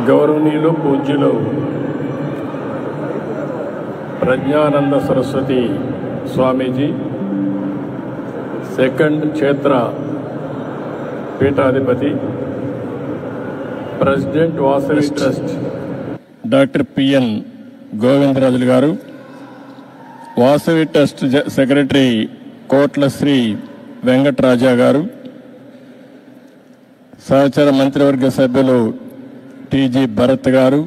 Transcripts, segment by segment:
గౌరవనీయులు పూజ్యులు ప్రజ్ఞానంద సరస్వతి స్వామీజీ సెకండ్ క్షేత్ర పీఠాధిపతి, president Vasavi trust doctor PN Govindarajulu గారు, వాసవి ట్రస్ట్ సెక్రటరీ కోట్ల శ్రీ వెంకటరాజా గారు, సహచర మంత్రివర్గ సభ్యులు టీజీ భరత్ గారు,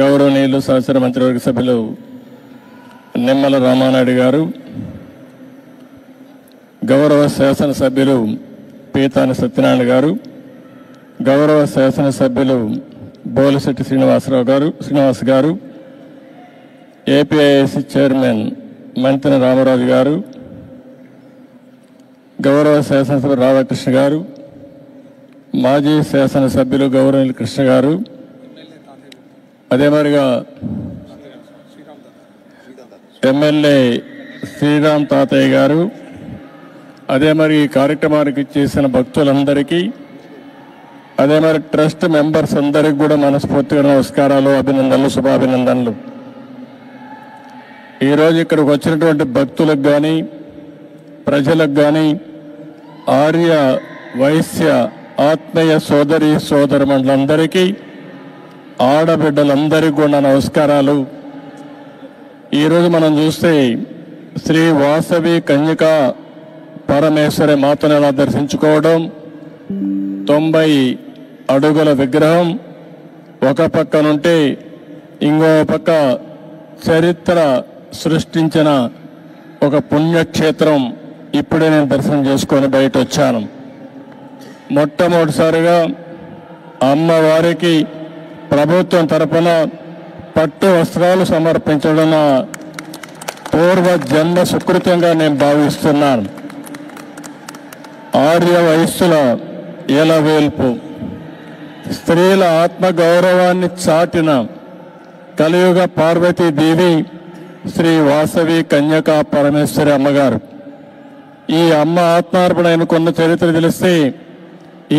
గౌరవనీయులు సహచర మంత్రివర్గ సభ్యులు నిమ్మల రామానాయుడు గారు, గౌరవ శాసనసభ్యులు పీతాని సత్యనారాయణ గారు, గౌరవ శాసనసభ్యులు బోలిశెట్టి శ్రీనివాస్ గారు, ఏపీఐఏసీ చైర్మన్ మంతెన రామరాజు గారు, గౌరవ శాసనసభ్యులు రాధాకృష్ణ గారు, మాజీ శాసనసభ్యులు గౌరవనీయులు కృష్ణ గారు, అదే మరిగా ఎమ్మెల్యే శ్రీరామ్ తాతయ్య గారు, అదే మరి ఈ కార్యక్రమానికి చేసిన భక్తులందరికీ, అదే మరి ట్రస్ట్ మెంబర్స్ అందరికి కూడా మనస్ఫూర్తిగా నమస్కారాలు, అభినందనలు, శుభాభినందనలు. ఈరోజు ఇక్కడికి వచ్చినటువంటి భక్తులకు కానీ ప్రజలకు కానీ ఆర్య వైశ్య ఆత్మీయ సోదరి సోదరుమండలందరికీ, ఆడబిడ్డలందరికీ కూడా నమస్కారాలు. ఈరోజు మనం చూస్తే శ్రీ వాసవి కన్యకా పరమేశ్వరి మాతను ఎలా దర్శించుకోవడం, 90 అడుగుల విగ్రహం ఒక పక్కనుంటే ఇంకో పక్క చరిత్ర సృష్టించిన ఒక పుణ్యక్షేత్రం ఇప్పుడే నేను దర్శనం చేసుకొని బయట వచ్చాను. మొట్టమొదటిసారిగా అమ్మవారికి ప్రభుత్వం తరపున పట్టు వస్త్రాలు సమర్పించడం పూర్వ జన్మ సుకృతంగా నేను భావిస్తున్నాను. ఆర్య వయస్సుల ఎలవేల్పు, స్త్రీల ఆత్మగౌరవాన్ని చాటిన కలియుగ పార్వతీదేవి శ్రీ వాసవి కన్యకా పరమేశ్వరి అమ్మగారు. ఈ అమ్మ ఆత్మార్పణ అనుకున్న చరిత్ర తెలిస్తే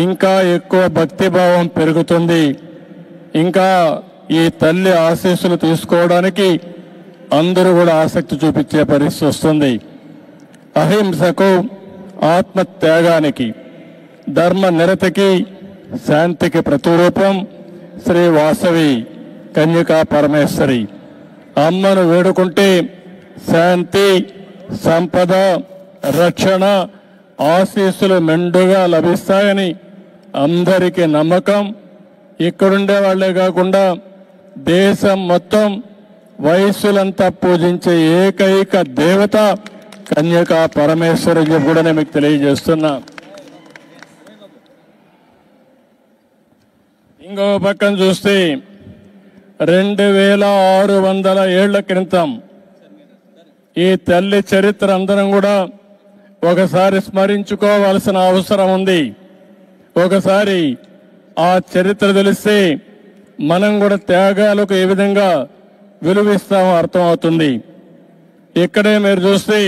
ఇంకా ఎక్కువ భక్తిభావం పెరుగుతుంది. ఇంకా ఈ తల్లి ఆశీస్సులు తీసుకోవడానికి అందరూ కూడా ఆసక్తి చూపించే పరిస్థితి వస్తుంది. అహింసకు, ఆత్మత్యాగానికి, ధర్మ నిరతికి, శాంతికి ప్రతిరూపం శ్రీ వాసవి కన్యకా పరమేశ్వరి. అమ్మను వేడుకుంటే శాంతి, సంపద, రక్షణ, ఆశీస్సులు మెండుగా లభిస్తాయని అందరికీ నమ్మకం. ఇక్కడుండే వాళ్లే కాకుండా దేశం మొత్తం వయస్సులంతా పూజించే ఏకైక దేవత కన్యకా పరమేశ్వరి కూడా నేను మీకు తెలియజేస్తున్నా. ఇంకో పక్కన చూస్తే 2600 ఏళ్ల క్రితం ఈ తల్లి చరిత్ర అందరం కూడా ఒకసారి స్మరించుకోవాల్సిన అవసరం ఉంది. ఒకసారి ఆ చరిత్ర తెలిస్తే మనం కూడా త్యాగాలకు ఏ విధంగా విలువిస్తామో అర్థమవుతుంది. ఇక్కడే మీరు చూస్తే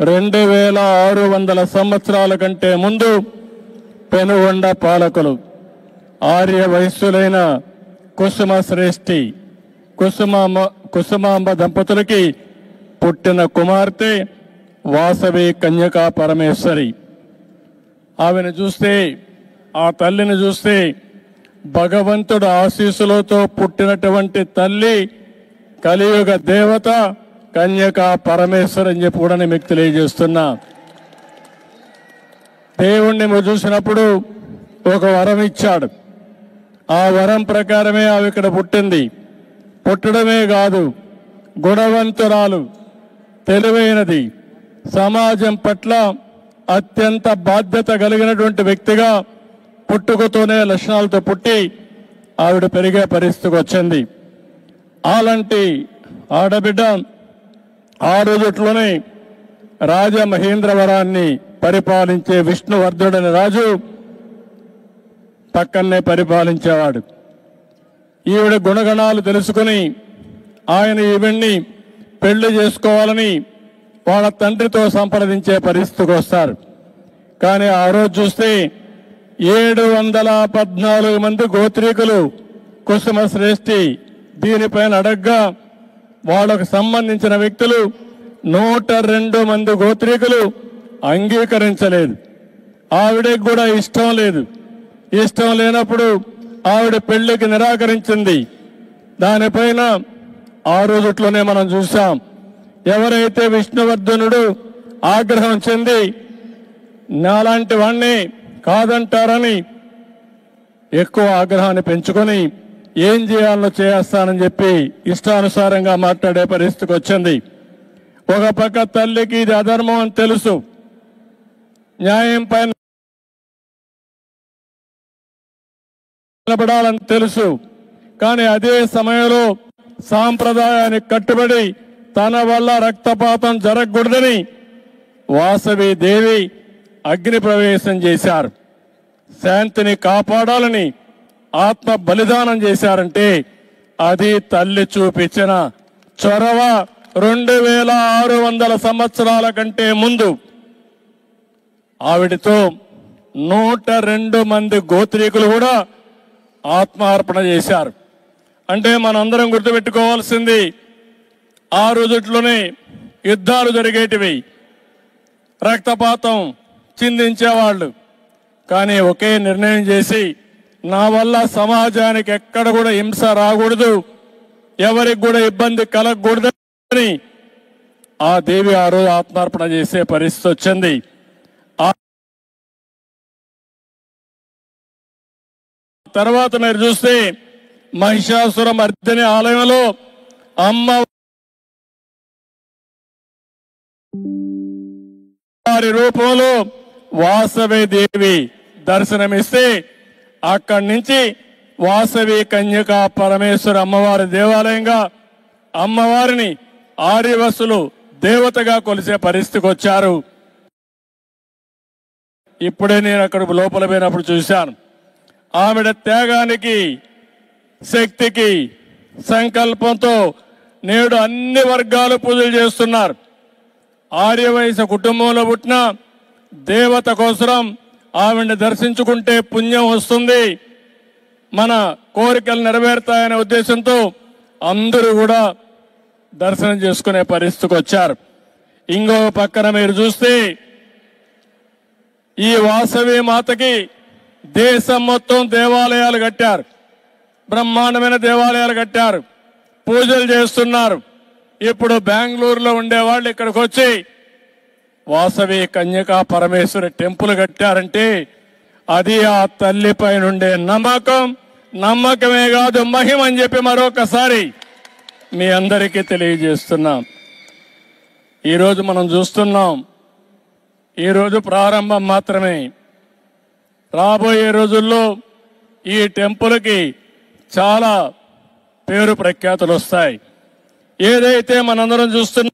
2600 సంవత్సరాల కంటే ముందు పెనుగొండ పాలకులు ఆర్య వయస్సులైన కుసుమ శ్రేష్ఠి కుసుమాంబ దంపతులకి పుట్టిన కుమార్తె వాసవి కన్యకా పరమేశ్వరి. ఆమెను చూస్తే, ఆ తల్లిని చూస్తే భగవంతుడు ఆశీస్సులతో పుట్టినటువంటి తల్లి కలియుగ దేవత కన్యకా పరమేశ్వరి అని చెప్పి కూడా నేను మీకు తెలియజేస్తున్నా. దేవుణ్ణి చూసినప్పుడు ఒక వరం ఇచ్చాడు. ఆ వరం ప్రకారమే ఆమె ఇక్కడ పుట్టింది. పుట్టడమే కాదు, గుణవంతురాలు, తెలివైనది, సమాజం పట్ల అత్యంత బాధ్యత కలిగినటువంటి వ్యక్తిగా పుట్టుకతోనే లక్షణాలతో పుట్టి ఆవిడ పెరిగే పరిస్థితికి వచ్చింది. అలాంటి ఆడబిడ్డ ఆ రోజుట్లోనే రాజమహేంద్రవరాన్ని పరిపాలించే విష్ణువర్ధుడని రాజు పక్కనే పరిపాలించేవాడు. ఈవిడ గుణగణాలు తెలుసుకుని ఆయన ఈవిడ్ని పెళ్లి చేసుకోవాలని వాళ్ళ తండ్రితో సంప్రదించే పరిస్థితికి వస్తారు. కానీ ఆ రోజు చూస్తే 714 మంది గోత్రీకులు కుసుమ శ్రేష్ఠి దీనిపైన అడగ్గా వాళ్ళకు సంబంధించిన వ్యక్తులు 102 మంది గోత్రీకులు అంగీకరించలేదు. ఆవిడకి కూడా ఇష్టం లేదు. ఇష్టం లేనప్పుడు ఆవిడ పెళ్లికి నిరాకరించింది. దానిపైన ఆ రోజుట్లోనే మనం చూసాం. ఎవరైతే విష్ణువర్ధనుడు ఆగ్రహం చెంది నాలాంటి వాణ్ణి కాదంటారని ఎక్కువ ఆగ్రహాన్ని పెంచుకొని ఏం చేయాలో చేస్తానని చెప్పి ఇష్టానుసారంగా మాట్లాడే పరిస్థితికి వచ్చింది. ఒక పక్క తల్లికి ఇది అధర్మం అని తెలుసు, న్యాయం పైన నిలబడాలని తెలుసు. కానీ అదే సమయంలో సాంప్రదాయానికి కట్టుబడి తన వల్ల రక్తపాతం జరగకూడదని వాసవి దేవి అగ్ని ప్రవేశం చేశారు. శాంతిని కాపాడాలని ఆత్మ బలిదానం చేశారంటే అది తల్లి చూపించిన చొరవ. 2600 సంవత్సరాల కంటే ముందు ఆవిడతో 102 మంది గోత్రీకులు కూడా ఆత్మార్పణ చేశారు. అంటే మనందరం గుర్తుపెట్టుకోవాల్సింది, ఆ రోజుట్లోనే యుద్ధాలు జరిగేటివి, రక్తపాతం చిందించేవాళ్ళు. కానీ ఒకే నిర్ణయం చేసి నా వల్ల సమాజానికి ఎక్కడ కూడా హింస రాకూడదు, ఎవరికి కూడా ఇబ్బంది కలగకూడదని ఆ దేవి ఆ రోజు ఆత్మార్పణ చేసే పరిస్థితి వచ్చింది. తర్వాత మీరు చూస్తే మహిషాసుర మర్దిని ఆలయంలో అమ్మ వారి రూపంలో వాసవి దేవి దర్శనమిస్తే అక్కడి నుంచి వాసవి కన్యక పరమేశ్వర అమ్మవారి దేవాలయంగా అమ్మవారిని ఆర్యవసులు దేవతగా కొలిసే పరిస్థితికి వచ్చారు. ఇప్పుడే నేను అక్కడ లోపల పోయినప్పుడు చూశాను. ఆవిడ త్యాగానికి, శక్తికి, సంకల్పంతో నేడు అన్ని వర్గాలు పూజలు చేస్తున్నారు. ఆర్యవైశ్య కుటుంబంలో పుట్టిన దేవత కోసం ఆవిడని దర్శించుకుంటే పుణ్యం వస్తుంది, మన కోరికలు నెరవేరుతాయనే ఉద్దేశంతో అందరూ కూడా దర్శనం చేసుకునే పరిస్థితికి వచ్చారు. ఇంకో పక్కన మీరు చూస్తే ఈ వాసవి మాతకి దేశం మొత్తం దేవాలయాలు కట్టారు, బ్రహ్మాండమైన దేవాలయాలు కట్టారు, పూజలు చేస్తున్నారు. ఇప్పుడు బెంగళూరులో ఉండేవాళ్ళు ఇక్కడికి వచ్చి వాసవి కన్యకా పరమేశ్వరి టెంపుల్ కట్టారంటే అది ఆ తల్లిపై నుండే నమ్మకం, నమ్మకమే కాదు మహిమ అని చెప్పి మరొకసారి మీ అందరికీ తెలియజేస్తున్నాం. ఈరోజు మనం చూస్తున్నాం, ఈరోజు ప్రారంభం మాత్రమే. రాబోయే రోజుల్లో ఈ టెంపుల్కి చాలా పేరు ప్రఖ్యాతులు వస్తాయి. ఏదైతే మనందరం చూస్తున్నాం,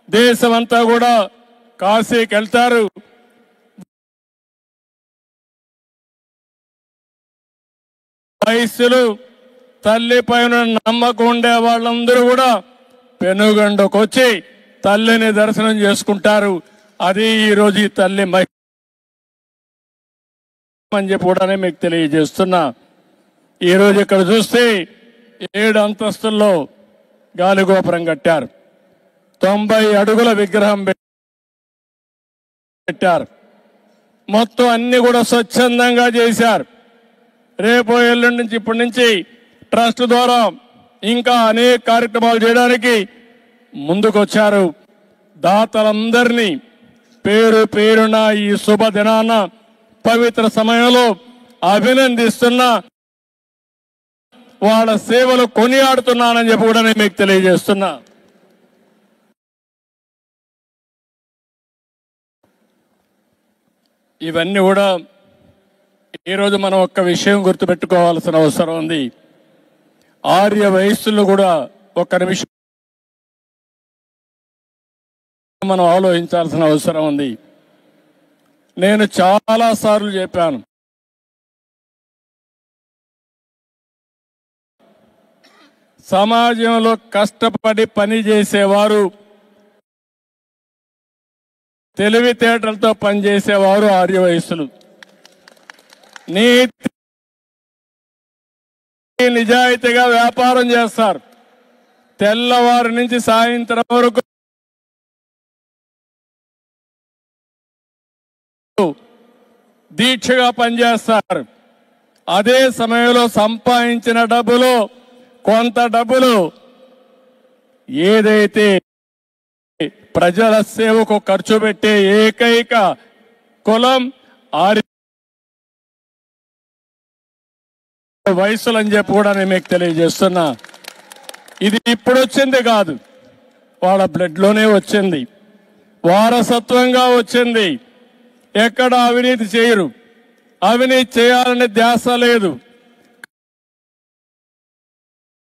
దేశమంతా కూడా కాశీకి వెళ్తారు. వయస్సులు తల్లి పైన నమ్మకం ఉండే వాళ్ళందరూ కూడా పెనుగండకు వచ్చి తల్లిని దర్శనం చేసుకుంటారు. అది ఈరోజు ఈ తల్లి అని చెప్పి కూడా మీకు తెలియజేస్తున్నా. ఈరోజు ఇక్కడ చూస్తే 7 అంతస్తుల్లో గాలిగోపురం కట్టారు, 90 అడుగుల విగ్రహం పెట్టారు. మొత్తం అన్ని కూడా స్వచ్ఛందంగా చేశారు. రేపు ఎల్లుండి నుంచి ఇప్పటి నుంచి ట్రస్ట్ ద్వారా ఇంకా అనేక కార్యక్రమాలు చేయడానికి ముందుకొచ్చారు. దాతలందరినీ పేరు పేరున ఈ శుభదినాన పవిత్ర సమయంలో అభినందిస్తున్నా, వాళ్ళ సేవలు కొనియాడుతున్నానని చెప్పి కూడా నేను మీకు తెలియజేస్తున్నా. ఇవన్నీ కూడా ఈరోజు మనం ఒక్క విషయం గుర్తుపెట్టుకోవాల్సిన అవసరం ఉంది. ఆర్య వయస్సులు కూడా ఒక్క నిమిషం మనం ఆలోచించాల్సిన అవసరం ఉంది. నేను చాలా సార్లు చెప్పాను, సమాజంలో కష్టపడి పని చేసేవారు తెలివితేటలతో పనిచేసేవారు ఆర్యవైశ్యులు. నీతి నిజాయితీగా వ్యాపారం చేస్తారు. తెల్లవారి నుంచి సాయంత్రం వరకు దీక్షగా పనిచేస్తారు. అదే సమయంలో సంపాదించిన డబ్బులు కొంత డబ్బులు ఏదైతే ప్రజల సేవకు ఖర్చు పెట్టే ఏకైక కులం ఆర్యవైశ్యులని చెప్పి కూడా నేను మీకు తెలియజేస్తున్నా. ఇది ఇప్పుడు వచ్చింది కాదు, వాళ్ళ బ్లడ్ లోనే వచ్చింది, వారసత్వంగా వచ్చింది. ఎక్కడ అవినీతి చేయరు, అవినీతి చేయాలనే ధ్యాస లేదు.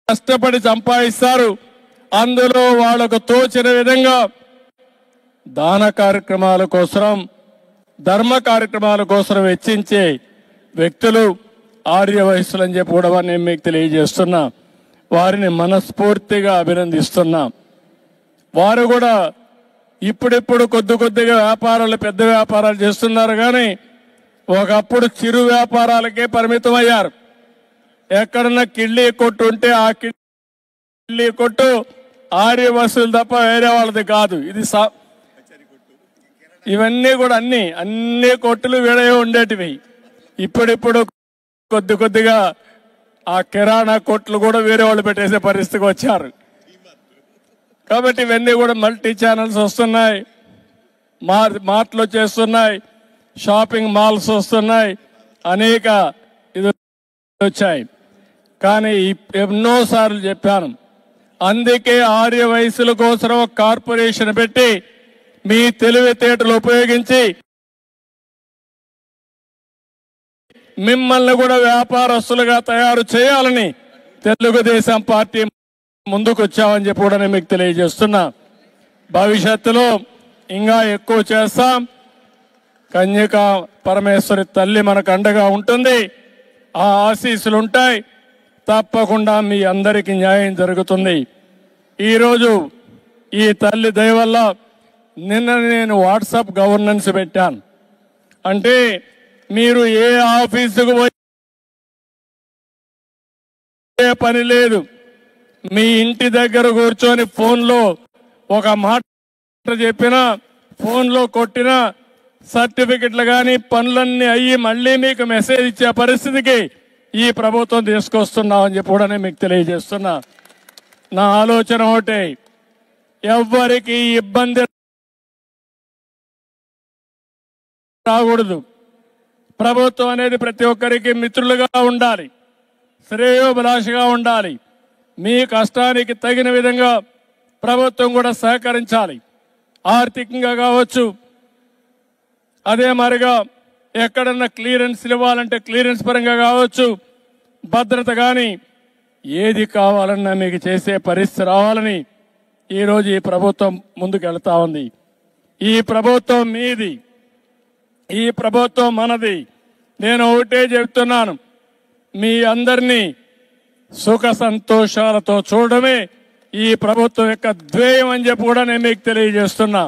కష్టపడి సంపాదిస్తారు. అందులో వాళ్ళకు తోచిన విధంగా దాన కార్యక్రమాల కోసం, ధర్మ కార్యక్రమాల కోసం వెచ్చించే వ్యక్తులు ఆర్యవైశ్యులని చెప్పి కూడా నేను మీకు తెలియజేస్తున్నా. వారిని మనస్ఫూర్తిగా అభినందిస్తున్నా. వారు కూడా ఇప్పుడిప్పుడు కొద్దిగా వ్యాపారాలు, పెద్ద వ్యాపారాలు చేస్తున్నారు. కానీ ఒకప్పుడు చిరు వ్యాపారాలకే పరిమితం అయ్యారు. ఎక్కడన్నా కిళ్ళీ కొట్టు ఉంటే ఆ కిళ్ళీ కొట్టు ఆర్యవైశ్యులు తప్ప వేరే వాళ్ళది కాదు. ఇది ఇవన్నీ కూడా అన్ని కొట్టులు వీడే ఉండేటివి. ఇప్పుడిప్పుడు కొద్దిగా ఆ కిరాణా కొట్లు కూడా వేరే వాళ్ళు పెట్టేసే పరిస్థితికి వచ్చారు. కాబట్టి ఇవన్నీ కూడా మల్టీ ఛానల్స్ వస్తున్నాయి, మార్ట్లు చేస్తున్నాయి, షాపింగ్ మాల్స్ వస్తున్నాయి, అనేక ఇది వచ్చాయి. కానీ ఎన్నోసార్లు చెప్పాను, అందుకే ఆర్యవైశ్యుల కోసం ఒక కార్పొరేషన్ పెట్టి మీ తెలివితేటలు ఉపయోగించి మిమ్మల్ని కూడా వ్యాపారస్తులుగా తయారు చేయాలని తెలుగుదేశం పార్టీ ముందుకు వచ్చామని చెప్పి కూడా నేను మీకు తెలియజేస్తున్నా. భవిష్యత్తులో ఇంకా ఎక్కువ చేస్తాం. కన్యకా పరమేశ్వరి తల్లి మనకు అండగా ఉంటుంది. ఆ ఆశీస్సులు ఉంటాయి. తప్పకుండా మీ అందరికీ న్యాయం జరుగుతుంది. ఈరోజు ఈ తల్లి దయ వల్ల నిన్న నేను వాట్సాప్ గవర్నెన్స్ పెట్టాను. అంటే మీరు ఏ ఆఫీసుకు పోయే పని లేదు, మీ ఇంటి దగ్గర కూర్చొని ఫోన్లో ఒక మాట చెప్పినా, ఫోన్లో కొట్టినా సర్టిఫికెట్లు కానీ పనులన్నీ అయ్యి మళ్ళీ మీకు మెసేజ్ ఇచ్చే పరిస్థితికి ఈ ప్రభుత్వం తీసుకొస్తున్నామని చెప్పి కూడా నేను మీకు తెలియజేస్తున్నా. నా ఆలోచన ఒకటే, ఎవ్వరికి ఇబ్బంది రాకూడదు. ప్రభుత్వం అనేది ప్రతి ఒక్కరికి మిత్రులుగా ఉండాలి, శ్రేయోభిలాషగా ఉండాలి. మీ కష్టానికి తగిన విధంగా ప్రభుత్వం కూడా సహకరించాలి. ఆర్థికంగా కావచ్చు, అదే మరిగా ఎక్కడన్నా క్లియరెన్స్ ఇవ్వాలంటే క్లియరెన్స్ పరంగా కావచ్చు, భద్రత కానీ ఏది కావాలన్నా మీకు చేసే పరిస్థితి రావాలని ఈరోజు ఈ ప్రభుత్వం ముందుకు వెళ్తా ఉంది. ఈ ప్రభుత్వం మీది, ఈ ప్రభుత్వం మనది. నేను ఒకటే చెప్తున్నాను, మీ అందరినీ సుఖ సంతోషాలతో చూడడమే ఈ ప్రభుత్వం యొక్క ధ్యేయం అని చెప్పి కూడా నేను మీకు తెలియజేస్తున్నా.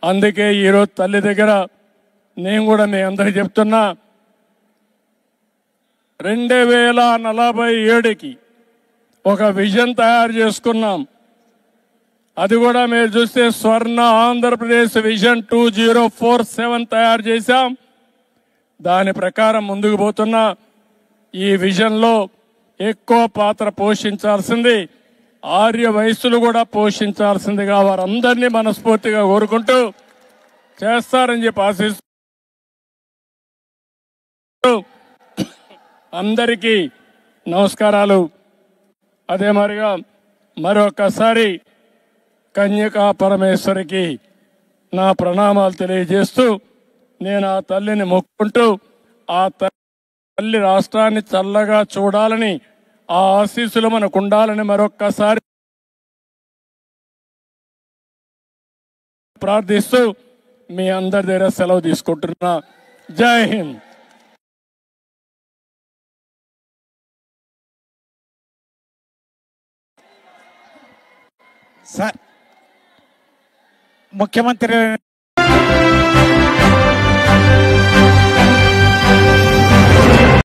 అందుకే ఈరోజు తల్లి దగ్గర నేను కూడా మీ అందరికీ చెప్తున్నా, 2047కి ఒక విజన్ తయారు చేసుకున్నాం. అది కూడా మీరు చూస్తే స్వర్ణ ఆంధ్రప్రదేశ్ విజన్ 2047 తయారు చేశాం. దాని ప్రకారం ముందుకు పోతున్నా. ఈ విజన్లో ఎక్కువ పాత్ర పోషించాల్సింది ఆర్యవైశ్యులు కూడా పోషించాల్సిందిగా వారందరినీ మనస్ఫూర్తిగా కోరుకుంటూ చేస్తారని చెప్పి ఆశిస్తూ అందరికీ నమస్కారాలు. అదే మరిగా మరొకసారి కన్యకా పరమేశ్వరికి నా ప్రణామాలు తెలియజేస్తూ నేను ఆ తల్లిని మొక్కుంటూ ఆ తల్లి రాష్ట్రాన్ని చల్లగా చూడాలని, ఆ ఆశీస్సులు మనకు ఉండాలని మరొక్కసారి ప్రార్థిస్తూ మీ అందరి దగ్గర సెలవు తీసుకుంటున్నా. జై హింద్. ముఖ్యమంత్రి